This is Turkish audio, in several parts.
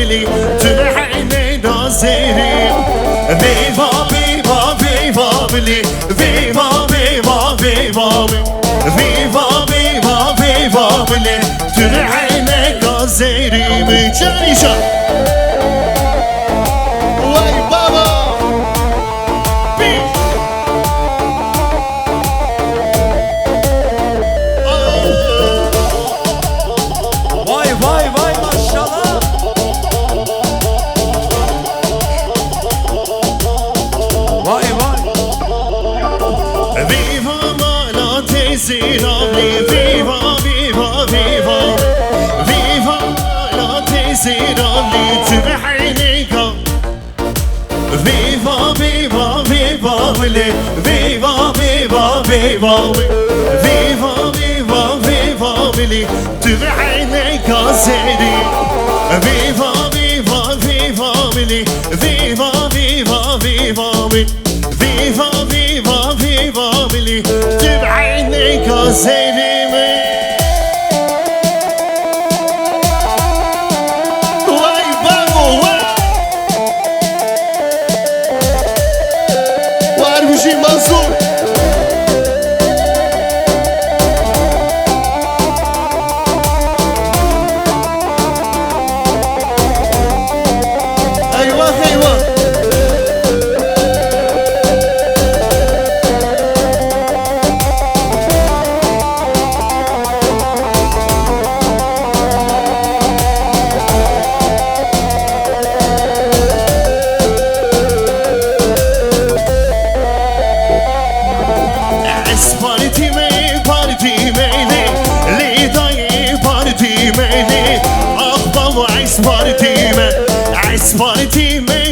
ولی تو عین ناظریم ویوا ویوا ویوا ولی ویوا ویوا ویوا ویوا ویوا ویوا ولی تو عین ناظریم جانی جان وای بابا Zirabli viva viva viva viva la zirabli تبعينيكا viva viva viva wili viva viva viva viva viva viva wili تبعينيكا زيري viva viva viva wili viva viva viva viva viva viva wili تبعينيكا زيري منصور ايوه ايوه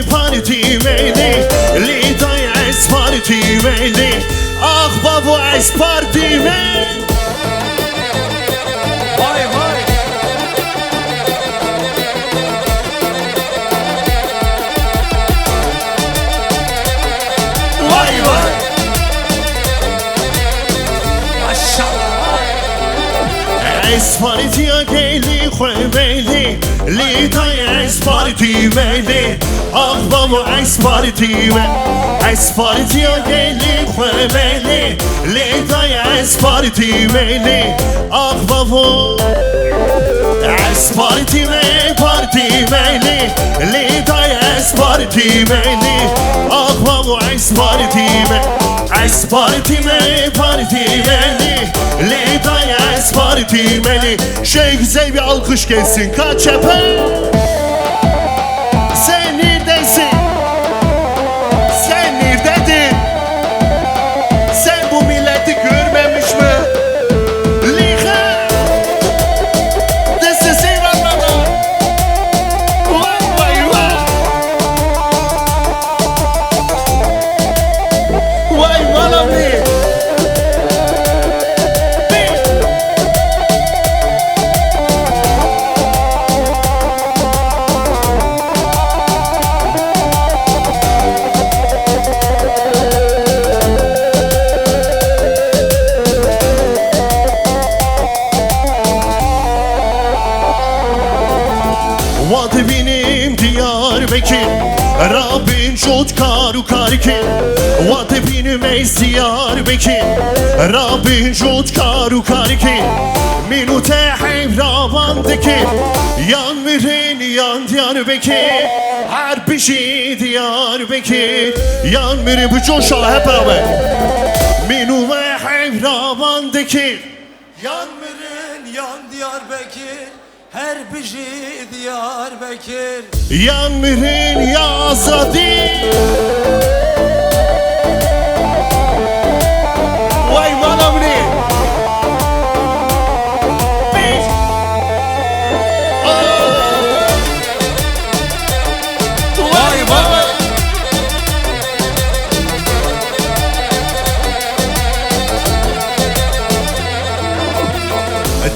Parti me Lidai es parti me Ah babu es parti me Vay vay Vay vay Maşallah Es parti geli khwebeli Lidai es parti me Ah baba es parti me Es parti geli khwebeli Lidai es parti me Ah baba Es parti me Lidai es parti me Ah baba es parti me Es parti me Lidai es parti me Şey güzel bir alkış gelsin Kaçepe Sen neredesin? Sen nerededin? Sen bu milleti görmemiş mi? Liha This is Ivan Baba Vay vay vay Vay malamni Vadı benim Diyarbakır Rabbin çok karu karki Vadı benim ez Diyarbakır Rabbin çok karu karki Minute hevravandaki Yan mirin yan Diyarbakır Her bir şey Diyarbakır Yan mirin bu coşa hep beraber Minute hevravandaki Yan mirin yan Diyarbakır Her bir şey Diyarbakır Yan mirin ya azadi Vay malamni Vay vay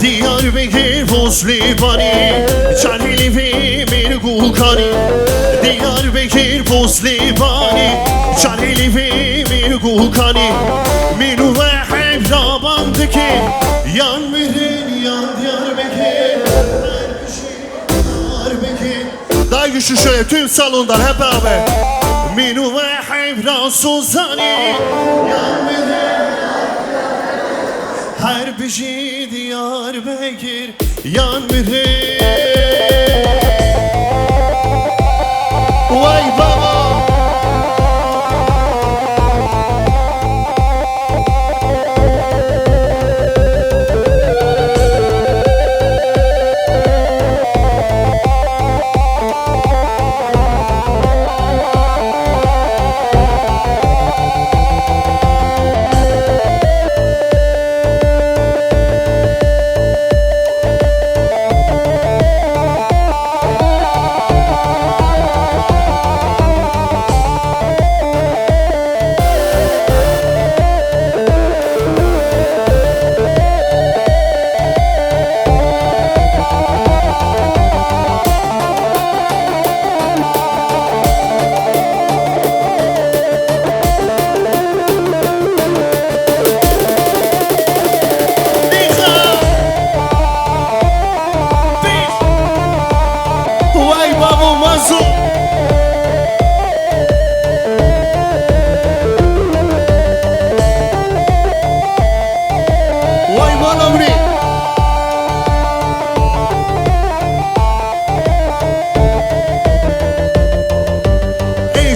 Diyarbakır Bozlibani Çareli ve Mirgulkani Diyarbakır Bozlibani Çareli ve Mirgulkani Minu ve Hevlabandaki Yan mirin yan Diyarbakır Diyarbakır güçlü şöyle tüm salondan hep beraber. Minu ve Hevran Suzani her bir şey Diyarbakır Yanmırı Vay baba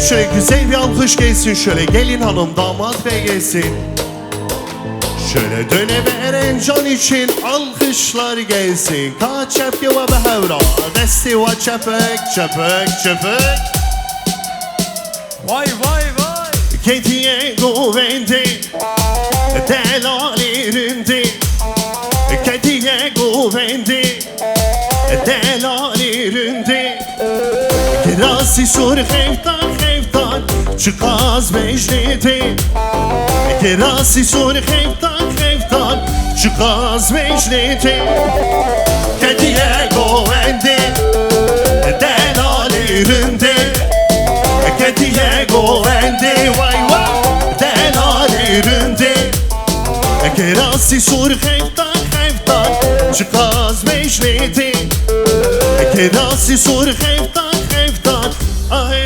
Şöyle güzel bir alkış gelsin. Şöyle gelin hanım damat bey gelsin. Şöyle döneme Erencan için alkışlar gelsin. Ka çepke ve behevra desti ve çepek çepek çepek. Vay vay vay. Kediye güvendi delalirindi. Kediye güvendi delalirindi. Kirası sur xevtan xevtan çıkaz meclidi. Kirası sur xevtan xevtan çıkaz meclidi. Kediye güvendi delalirindi. Kediye güvendi vay vay delalirindi. Kirası sur xevtan xevtan çıkaz meclidi. Kirası sur xevtan xevtan ay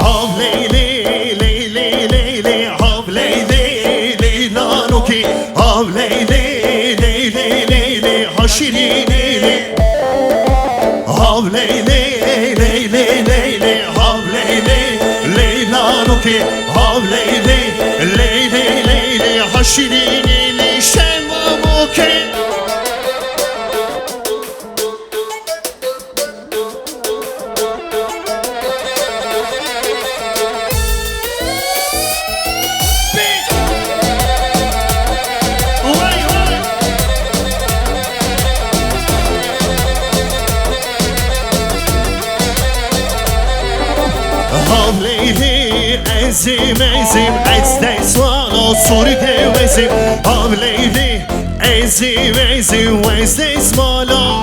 Hav leyli leyli leyli Hav leyli leylanuki Hav leyli leyli leyli Haşiri leyli Hav leyli leyli leyli Hav leyli leylanuki Hav leyli leyli leyli Haşiri leyli Şenvamuki Ezim ezim ezdes vano surge vezim Hav leyli ezim ezim ezdes mala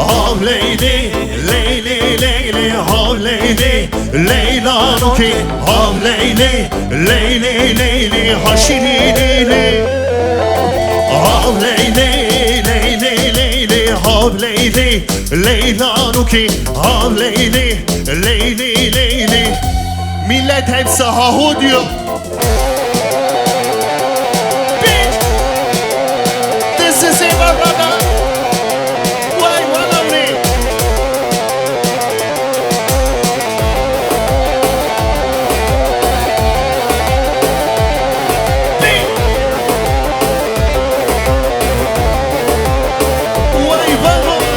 Hav leyli leyli leyli Hav leyli leylanuki Hav leyli leyli leyli Haşiri leyli Hav leyli leyli leyli Hav leyli leylanuki Hav leyli leyli leyli Millet hepsi hahu diyor. This is it, my brother. Why, what of me? Why, what of me?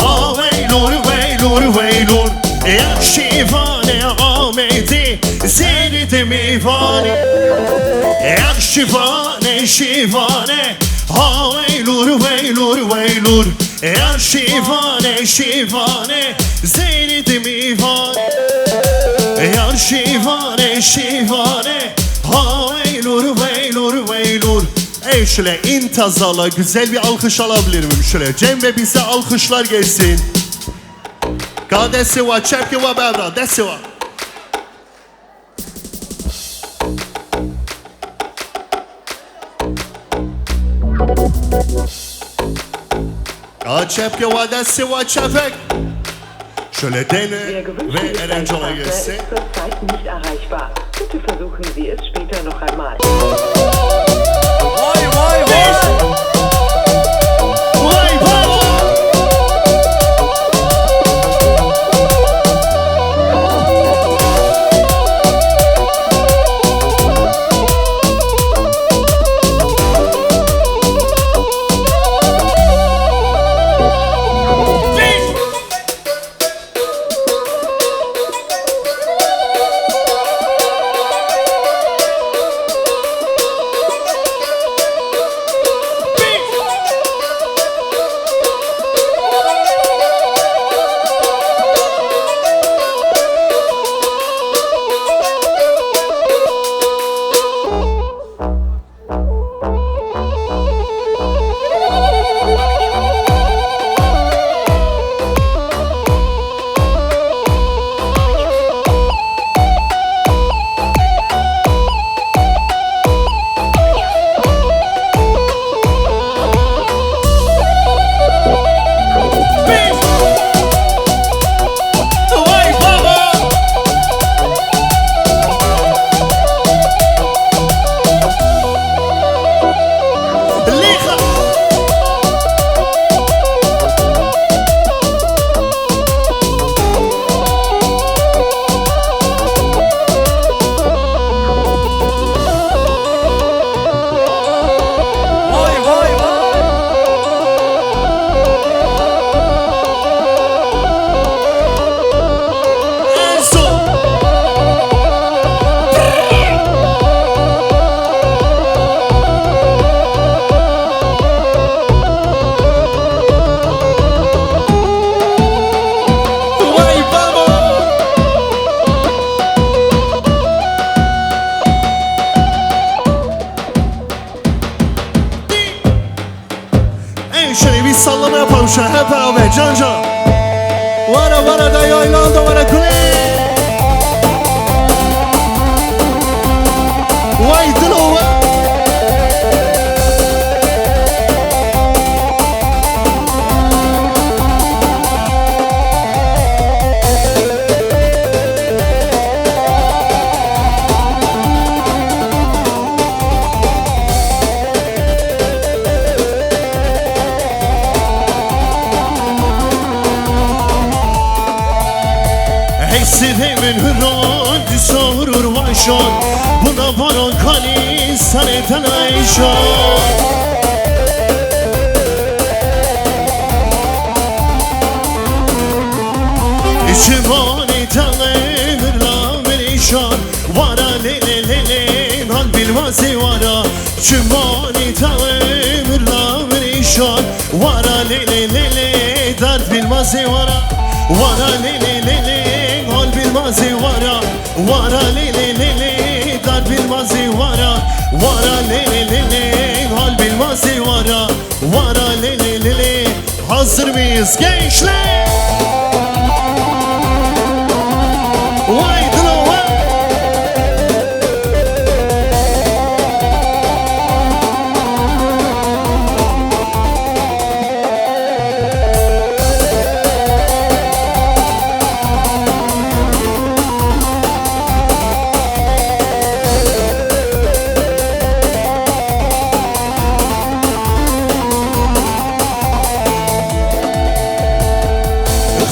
Ha veylur veylur veylur Ya şifane Ahmet'i Zeride mivane Ya şifane şifane Ha veylur veylur veylur Ya şifane şifane Zeride mivane Ya şifane şifane Ha veylur veylur veylur şöyle intazala güzel bir alkış alabilir miyim şöyle Cem ve bize alkışlar gelsin Kadesi var çepki var bevra desi var Çepki var desi var çepek Şöyle dene ve Erencan'a gelsin Zurzeit nicht erreichbar. Bitte versuchen Sie es später noch einmal. Vay vay vay. Vay baba Şöyle bir sallama yapalım şöyle hep beraber can can Vara vara da yaylanda vara kule Vay dılova Sidemin hürrodi sorur vayşon Buna baron kani sanetan ayşon İçimani tanımır la verişan Vara lele lele hal bilmezi vara İçimani tanımır la verişan Vara lele lele dert bilmezi vara Vara lele lele bilmezi vara Vara lele lele dar bilmezi vara Vara lele lele hal bilmezi vara Vara lele lele Hazır mıyız gençler? Vay dılova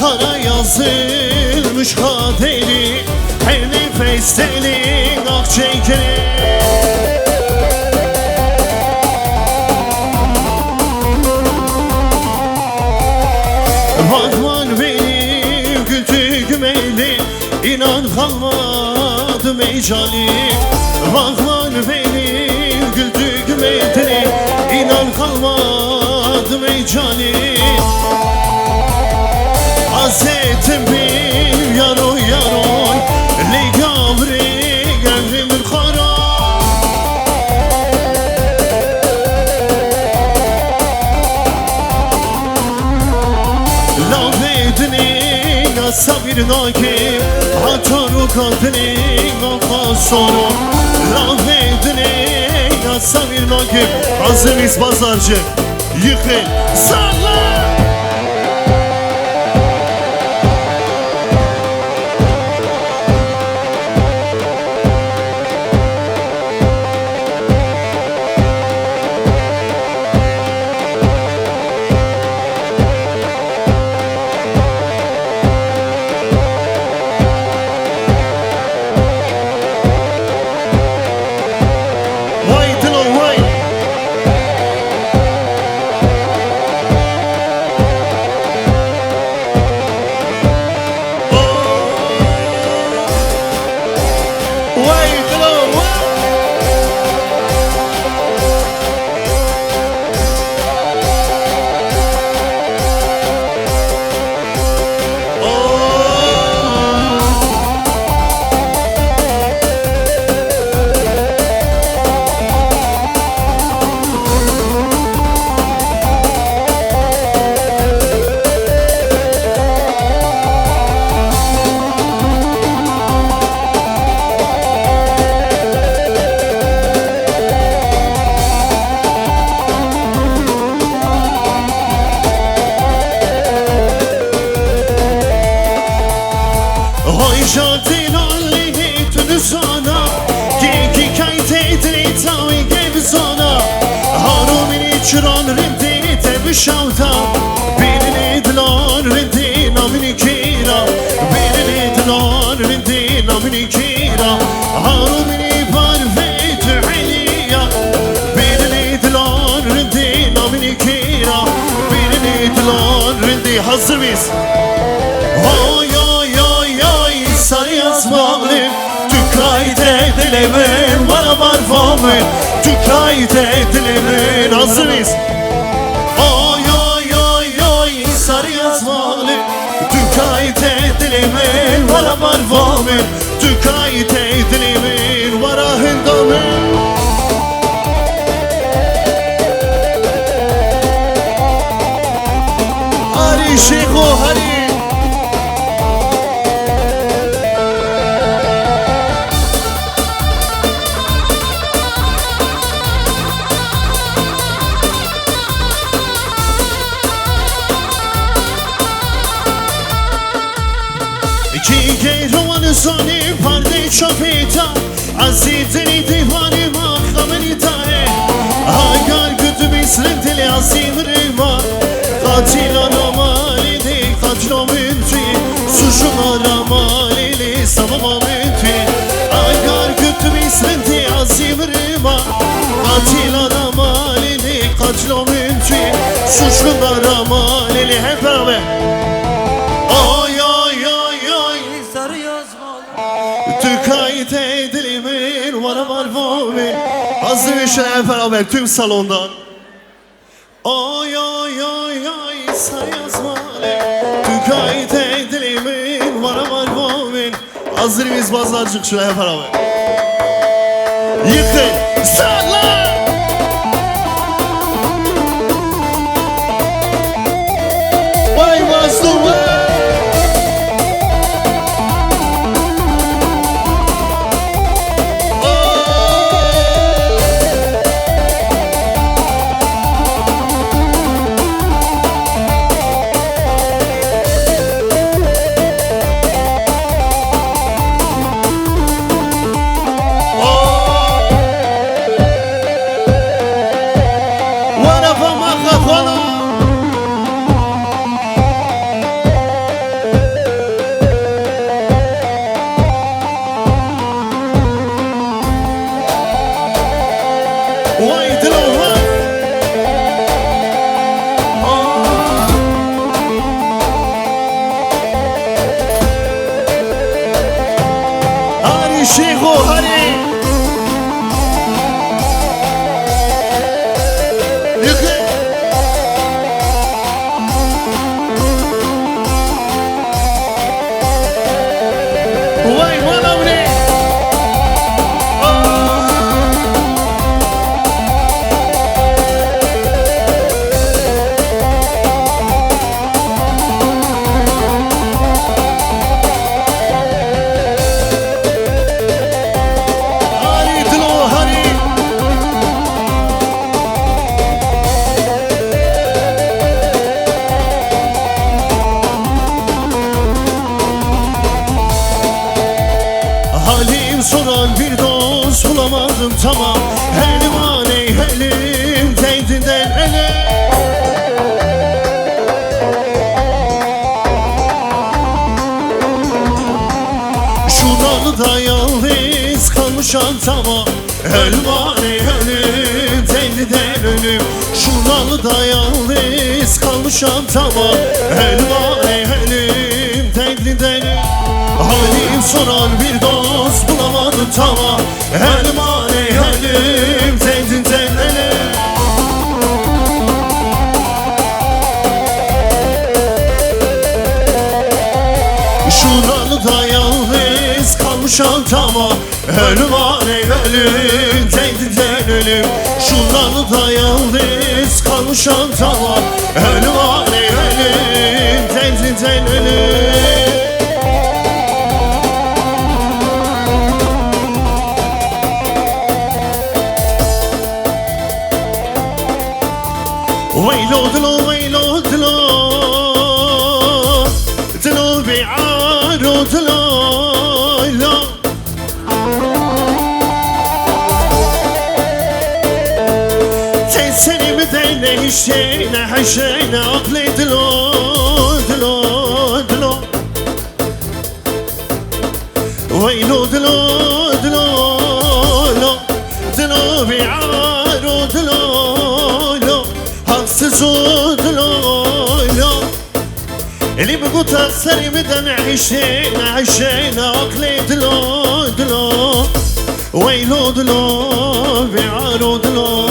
Kara yazılmış kaderi Her nefestelin akçeykeri Vakman benim güldüğüm elim, İnan kalmadı mecalim. Vakman benim güldüğüm elim, İnan kalmadı mecalim. Hasretim bir yaroy yaroy, Le gavri gavrimir kara. Lafedinin asabir nakim, Hataru kadinin afasonu. Lafedinin asabir nakim. Hazır mıyız pazarcı? Yıkın, salla! Jardin alini tünüzana, Geki kaytedri tavi gebzana. Harumini çıran rindi tebişavda, Birini dilar rindi namini kira, Birini dilar rindi namini kira. Harumini parfet aliya, Birini dilar rindi namini kira, Birini dilar rindi. Hazır mıyız? Sarı yazmalım, tükayde dilimin, bana parfümün, tükayde dilimin. Hazır mıyız? Ay ay ay ay, sarı yazmalım, tükayde dilimin, bana parfümün, tükayde dilimin, bana hıngamın. Hari Şeyho Hari. Zani parde çapita, azizini divani mahkameni tahe. Agar güdü bisrin dili azimrima, katil aramalini kaçlaminti, suçum aramalini savamaminti. Agar güdü bisrin dili azimrima, katil aramalini kaçlaminti, suçum aramalini. Hep beraber. Ay ay ay ay, sarı yazmalı, tükayde dilimin, bana parfümün. Hazır bir şey hep beraber tüm salondan. Ay ay ay ay, sarı yazmalı, tükayde dilimin, bana parfümün. Hazır mıyız pazarcık şuraya hep beraber? Yıkın, salla! Vay mazlum vay! شيخو هني يخي واي مالوني soran bir dost bulamadım tamam. Elvan ey elim teydinden ele. Şuralı da yalnız kalmışam tamam. Elvan ey elim teydinden ölüm. Şuralı da yalnız kalmışam tamam. Elvan ey elim teydinden ölüm. Halim soran bir dost bulamadım tamam. Elman ey elim teydinden ele. Şuralı da yalnız kalmışam tamam. Elman ey elim teydinden ölüm. Şuralı da yalnız kalmışam tamam. Elman ey elim teydinden ölüm. ويلو دلو ويلو دلو دلو بعارو دلو لو تنسني مدينة هشينا حشينا عقلي دلو دلو دلو ويلو دلو دلو لو دلو بعارو دلو زودلو اللي بقوتها سري مدن عيشينا عيشينا عقلي دلو دلو ويلو دلو بعارو دلو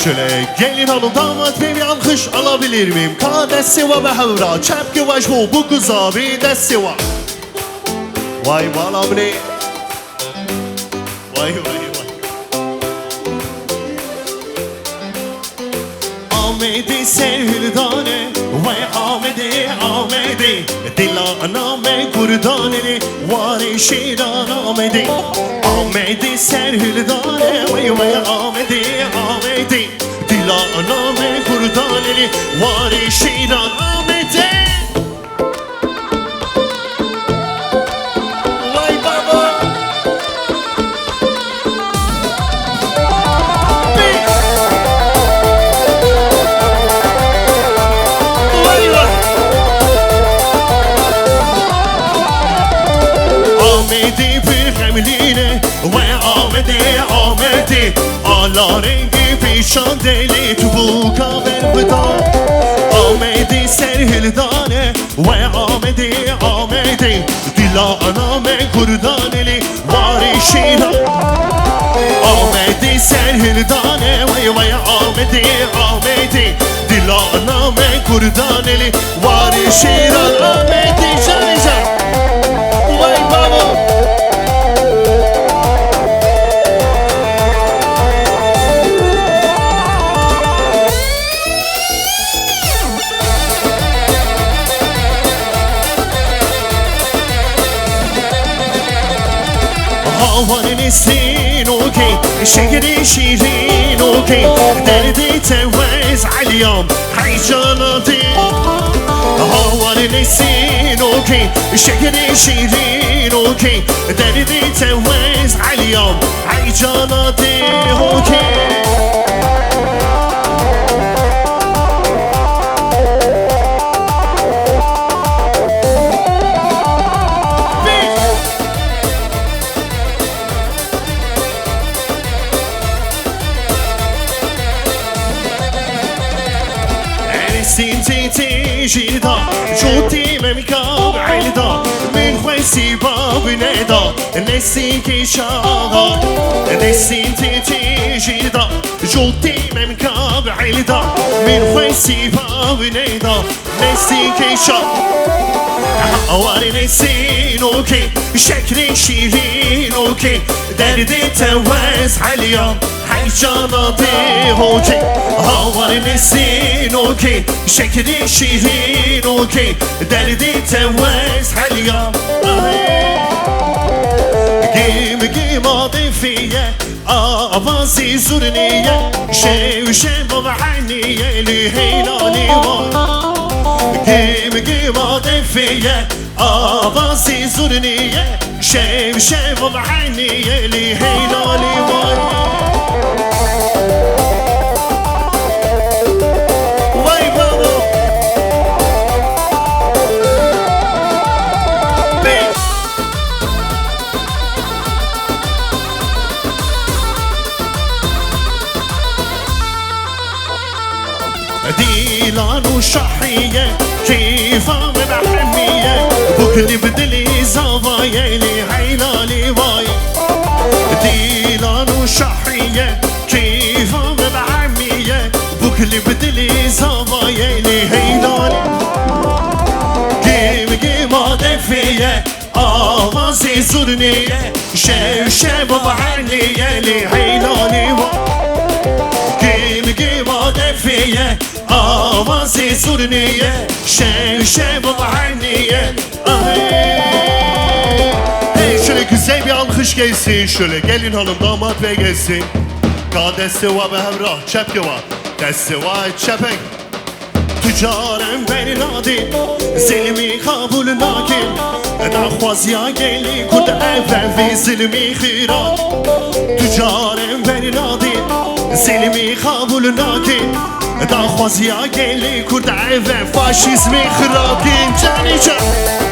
şöyle gelin hanım damat bey bir alkış alabilir miyim? Kadesi ve behevra çepki vecbu bu kıza bir desi var. Vay malamni. Vay vay vay. Ahmedi sevdane vay Ahmedi Ahmedi Dilaname kurdaneni var şiran Ahmedi Ahmedi serhildane vay vay Ahmedi Ahmedi Dilaname kurdaneni var şiran Ahmedi. Vay baba. Ahmedi bir hemline ve Ahmedi Ahmedi ala rengi pişan deli tubuka ver veda Ahmedi serhildane ve Ahmedi Ahmedi dilaname kurdaneli var şiran Ahmedi serhildane ve Ahmedi Ahmedi dilaname kurdaneli var şiran Ahmedi şarjan. Vay baba. هوار نسرین اوکی شکر شیرین اوکی دردی توز علیم هیجاناتی هوار نسرین اوکی شکر شیرین اوکی دردی توز علیم هیجاناتی اوکی سینتی تیجیدا جوتی ممکاب عیدا من خویسی باب ندا نسی که شاغا نسینتی تیجیدا جوتی ممکاب عیدا من خویسی باب ندا نسی که شاغا هوار نسین اوکی شکر شیرین اوکی دردی توز علیم هیجاناتی اوکی هوار نسین اوکی شکر شیرین اوکی دردی توز علیم گیم عاطفیه آوازی زورنیه شو و عنیه لهیلالی گیم عاطفیه آوازی زورنیه شو و عنیه لهیلالی وای بابا دیلان و شحیه کیفا بحمیه بکلی بدلی زوایه لی حیلالی وای دیلان و شحیه کیفا بحمیه بکلی بدلی زوایه لی حیلالی گیم عاطفیه آوازی زورنیه شو و عنیه لی حیلالی وای گیم عاطفیه آوازی زورنیه شو و عنیه şöyle güzel bir alkış gelsin. Şöyle gelin hanım damat bey gelsin. Ka deste va be hemrah çepke va deste va çepek Tüccarem beni nadi Zilmi kabul nakin Dakhwazya geli kud evren ve zilmi khirat Tüccarem beni nadi Zilmi kabul nakin Dakhwazya geli kud evren faşizmi khirakin Cani can